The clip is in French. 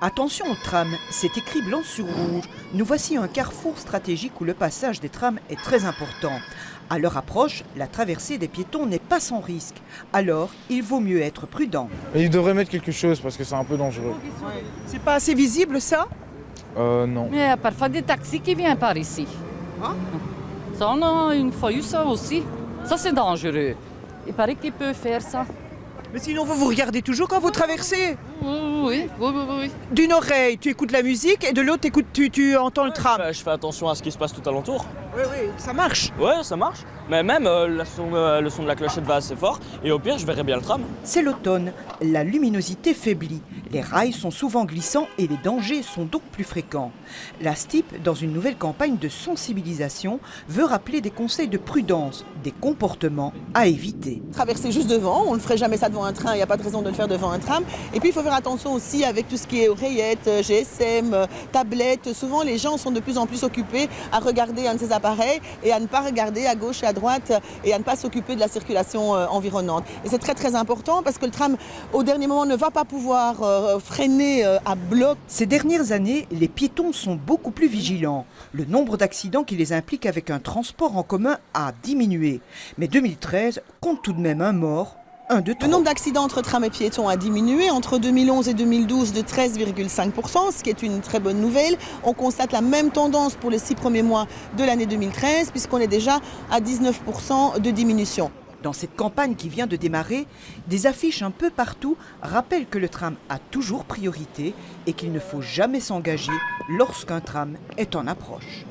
Attention au tram, c'est écrit blanc sur rouge. Nous voici un carrefour stratégique où le passage des trams est très important. À leur approche, la traversée des piétons n'est pas sans risque. Alors, il vaut mieux être prudent. Et ils devraient mettre quelque chose parce que c'est un peu dangereux. C'est pas assez visible ça? Non. Il y a parfois des taxis qui viennent par ici. Ah. Ça, on a une fois eu ça aussi. Ça, c'est dangereux. Il paraît qu'ils peuvent faire ça. Mais sinon, vous regardez toujours quand vous traversez. Oui. D'une oreille, tu écoutes la musique et de l'autre, tu entends le tram. Je fais attention à ce qui se passe tout alentour. Oui, ça marche. Ouais, ça marche. Mais même le son de la clochette va assez fort. Et au pire, je verrai bien le tram. C'est l'automne. La luminosité faiblit. Les rails sont souvent glissants et les dangers sont donc plus fréquents. La STIP, dans une nouvelle campagne de sensibilisation, veut rappeler des conseils de prudence, des comportements à éviter. Traverser juste devant, on ne ferait jamais ça devant un train, il n'y a pas de raison de le faire devant un tram. Et puis il faut faire attention aussi avec tout ce qui est oreillettes, GSM, tablettes. Souvent les gens sont de plus en plus occupés à regarder un de ces appareils et à ne pas regarder à gauche et à droite et à ne pas s'occuper de la circulation environnante. Et c'est très très important parce que le tram au dernier moment ne va pas pouvoir freiner à bloc. Ces dernières années, les piétons sont beaucoup plus vigilants. Le nombre d'accidents qui les impliquent avec un transport en commun a diminué. Mais 2013 compte tout de même un mort. Le nombre d'accidents entre tram et piétons a diminué entre 2011 et 2012 de 13,5%, ce qui est une très bonne nouvelle. On constate la même tendance pour les 6 premiers mois de l'année 2013, puisqu'on est déjà à 19% de diminution. Dans cette campagne qui vient de démarrer, des affiches un peu partout rappellent que le tram a toujours priorité et qu'il ne faut jamais s'engager lorsqu'un tram est en approche.